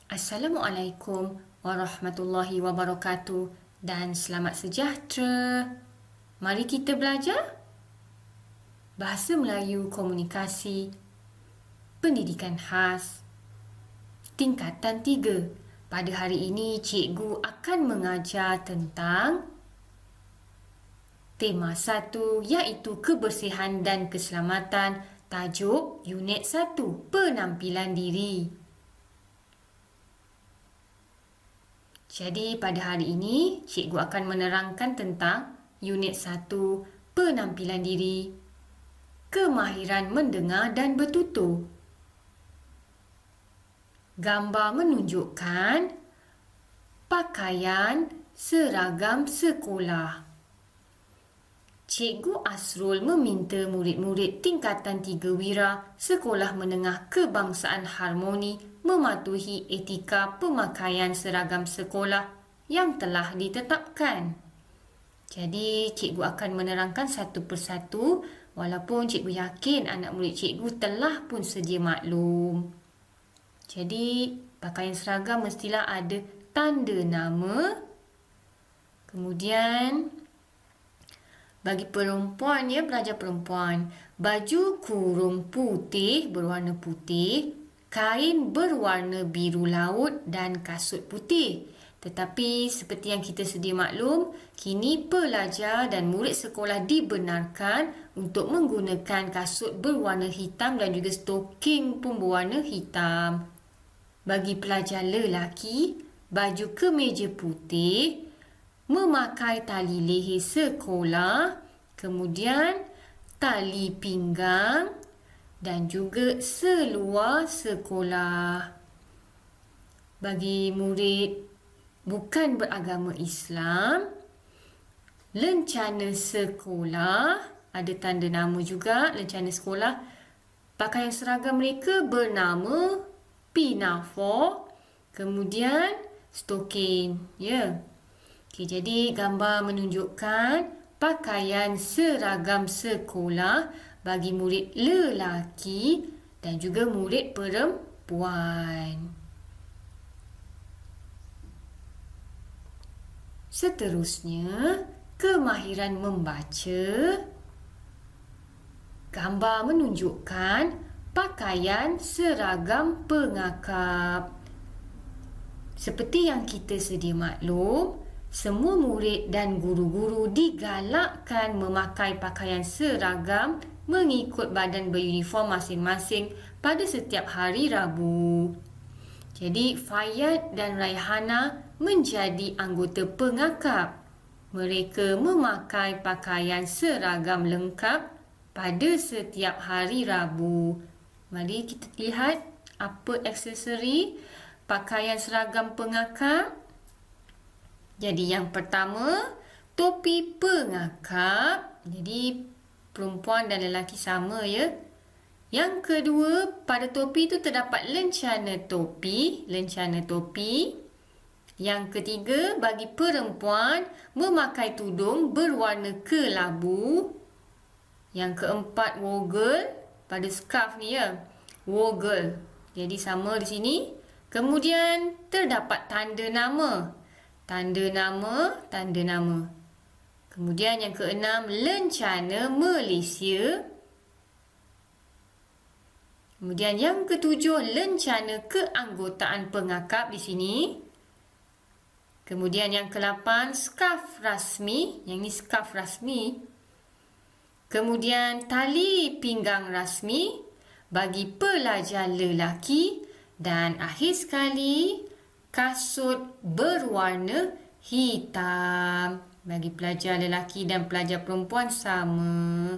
Assalamualaikum warahmatullahi wabarakatuh dan selamat sejahtera. Mari kita belajar Bahasa Melayu Komunikasi Pendidikan Khas Tingkatan 3. Pada hari ini, cikgu akan mengajar tentang tema 1 iaitu kebersihan dan keselamatan. Tajuk Unit 1, Penampilan Diri. Jadi pada hari ini, cikgu akan menerangkan tentang Unit 1, Penampilan Diri, Kemahiran Mendengar dan Bertutur. Gambar menunjukkan pakaian seragam sekolah. Cikgu Asrul meminta murid-murid tingkatan 3 Wira Sekolah Menengah Kebangsaan Harmoni mematuhi etika pemakaian seragam sekolah yang telah ditetapkan. Jadi, cikgu akan menerangkan satu persatu walaupun cikgu yakin anak murid cikgu telah pun sedia maklum. Jadi, pakaian seragam mestilah ada tanda nama. Kemudian, bagi perempuan, pelajar perempuan, baju kurung putih berwarna putih, kain berwarna biru laut dan kasut putih. Tetapi seperti yang kita sedia maklum, kini pelajar dan murid sekolah dibenarkan untuk menggunakan kasut berwarna hitam dan juga stoking pun berwarna hitam. Bagi pelajar lelaki, baju kemeja putih, memakai tali leher sekolah, kemudian tali pinggang dan juga seluar sekolah. Bagi murid bukan beragama Islam, lencana sekolah, ada tanda nama juga, lencana sekolah. Pakaian seragam mereka bernama pinafore, kemudian stoking. Okey, jadi gambar menunjukkan pakaian seragam sekolah bagi murid lelaki dan juga murid perempuan. Seterusnya, kemahiran membaca. Gambar menunjukkan pakaian seragam pengakap. Seperti yang kita sedia maklum, semua murid dan guru-guru digalakkan memakai pakaian seragam mengikut badan beruniform masing-masing pada setiap hari Rabu. Jadi, Fayat dan Raihana menjadi anggota pengakap. Mereka memakai pakaian seragam lengkap pada setiap hari Rabu. Mari kita lihat apa aksesori pakaian seragam pengakap. Jadi yang pertama, topi pengakap. Jadi perempuan dan lelaki sama Yang kedua, pada topi itu terdapat lencana topi. Yang ketiga, bagi perempuan memakai tudung berwarna kelabu. Yang keempat, woggle pada scarf ni woggle. Jadi sama di sini. Kemudian terdapat tanda nama. Tanda nama. Kemudian yang keenam, lencana Malaysia. Kemudian yang ketujuh, lencana keanggotaan pengakap di sini. Kemudian yang ke-8, skarf rasmi. Yang ni skarf rasmi. Kemudian tali pinggang rasmi bagi pelajar lelaki. Dan akhir sekali, kasut berwarna hitam. Bagi pelajar lelaki dan pelajar perempuan sama.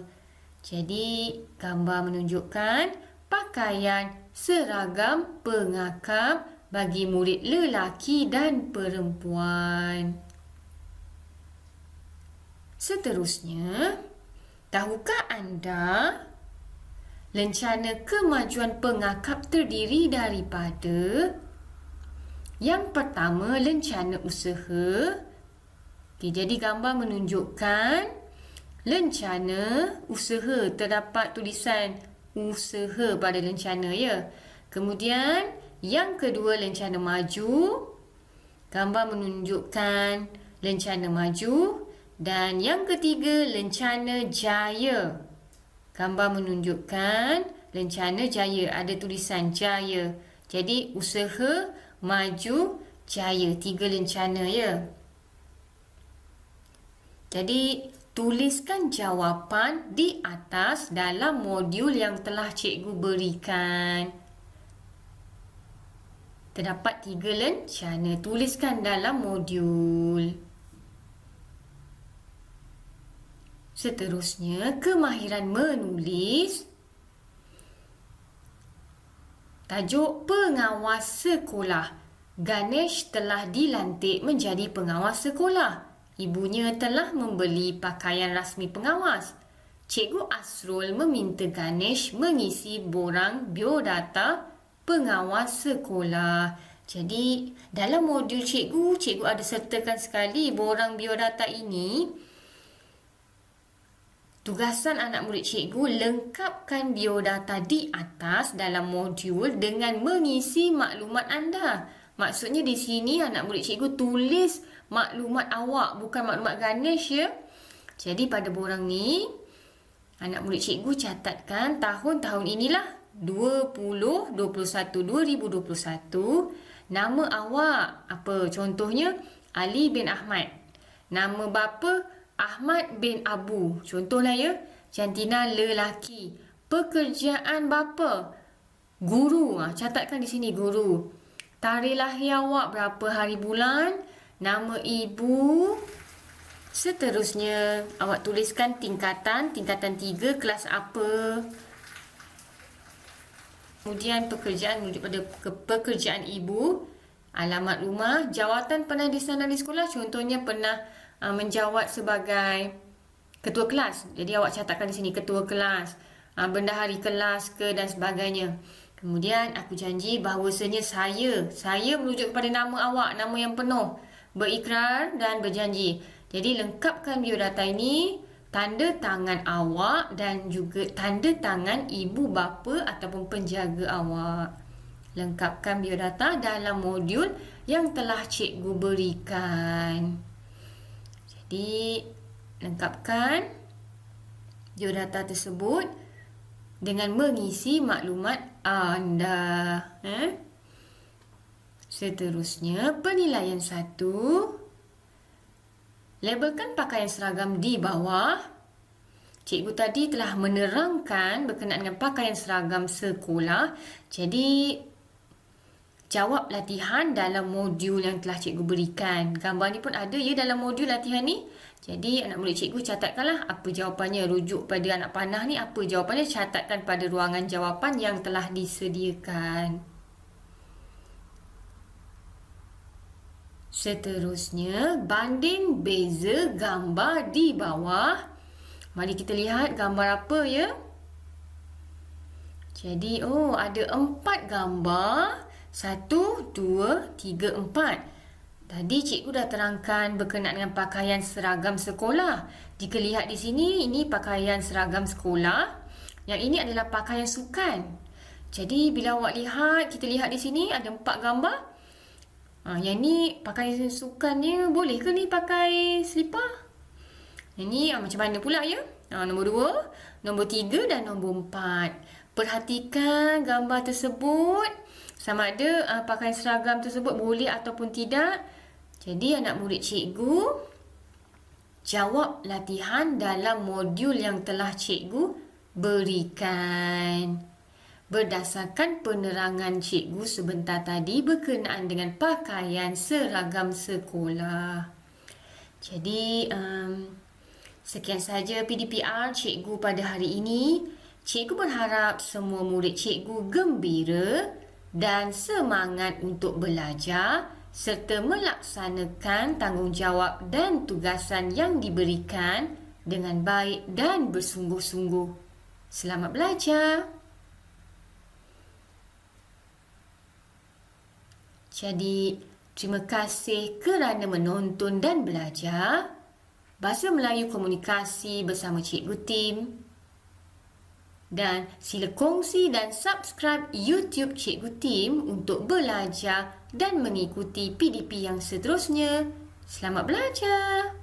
Jadi, gambar menunjukkan pakaian seragam pengakap bagi murid lelaki dan perempuan. Seterusnya, tahukah anda lencana kemajuan pengakap terdiri daripada yang pertama, lencana usaha. Jadi gambar menunjukkan lencana usaha. Terdapat tulisan usaha pada lencana Kemudian Yang kedua, lencana maju. Gambar menunjukkan lencana maju. Dan yang ketiga, lencana jaya. Gambar menunjukkan lencana jaya. Ada tulisan jaya. Jadi, usaha, maju, jaya. 3 lencana ya. Jadi, tuliskan jawapan di atas dalam modul yang telah cikgu berikan. Terdapat 3 lencana. Tuliskan dalam modul. Seterusnya, kemahiran menulis. Tajuk pengawas sekolah. Ganesh telah dilantik menjadi pengawas sekolah. Ibunya telah membeli pakaian rasmi pengawas. Cikgu Asrul meminta Ganesh mengisi borang biodata pengawas sekolah. Jadi, dalam modul cikgu ada sertakan sekali borang biodata ini. Tugasan anak murid cikgu, lengkapkan biodata di atas dalam modul dengan mengisi maklumat anda. Maksudnya di sini anak murid cikgu tulis maklumat awak, bukan maklumat Ganesh ya. Jadi pada borang ni, anak murid cikgu catatkan tahun-tahun inilah 2021. Nama awak apa? Contohnya Ali bin Ahmad. Nama bapa Ahmad bin Abu. Contohlah ya. Jantina lelaki. Pekerjaan bapa? Guru. Catatkan di sini guru. Tarikh lahir awak berapa hari bulan? Nama ibu. Seterusnya awak tuliskan tingkatan 3, kelas apa? Kemudian pekerjaan merujuk pada pekerjaan ibu, alamat rumah, jawatan pernah disandarkan di sekolah, contohnya pernah menjawat sebagai ketua kelas. Jadi awak catatkan di sini ketua kelas, bendahari kelas ke dan sebagainya. Kemudian aku janji bahawasanya saya merujuk kepada nama awak, nama yang penuh, berikrar dan berjanji. Jadi lengkapkan biodata ini, tanda tangan awak dan juga tanda tangan ibu bapa ataupun penjaga awak. Lengkapkan biodata dalam modul yang telah cikgu berikan. Jadi, lengkapkan biodata tersebut dengan mengisi maklumat anda. Seterusnya, penilaian 1. Labelkan pakaian seragam di bawah. Cikgu tadi telah menerangkan berkenaan dengan pakaian seragam sekolah. Jadi, jawab latihan dalam modul yang telah cikgu berikan. Gambar ni pun ada ya dalam modul latihan ni. Jadi, anak murid cikgu catatkanlah apa jawapannya. Rujuk pada anak panah ni apa jawapannya. Catatkan pada ruangan jawapan yang telah disediakan. Seterusnya, banding beza gambar di bawah. Mari kita lihat gambar apa ya. Jadi, ada 4 gambar. 1, 2, 3, 4. Tadi cikgu dah terangkan berkenaan dengan pakaian seragam sekolah. Jika lihat di sini, ini pakaian seragam sekolah. Yang ini adalah pakaian sukan. Jadi, bila awak lihat, kita lihat di sini ada 4 gambar. Yang ni pakaian sukannya boleh ke ni pakai selipar? Yang ni macam mana pula ya? Nombor 2, nombor 3 dan nombor 4. Perhatikan gambar tersebut. Sama ada pakaian seragam tersebut boleh ataupun tidak. Jadi anak murid cikgu jawab latihan dalam modul yang telah cikgu berikan. Berdasarkan penerangan cikgu sebentar tadi berkenaan dengan pakaian seragam sekolah. Jadi sekian sahaja PDPR cikgu pada hari ini. Cikgu berharap semua murid cikgu gembira dan semangat untuk belajar serta melaksanakan tanggungjawab dan tugasan yang diberikan dengan baik dan bersungguh-sungguh. Selamat belajar. Jadi, terima kasih kerana menonton dan belajar Bahasa Melayu Komunikasi bersama Cikgu Tim. Dan sila kongsi dan subscribe YouTube Cikgu Tim untuk belajar dan mengikuti PDP yang seterusnya. Selamat belajar!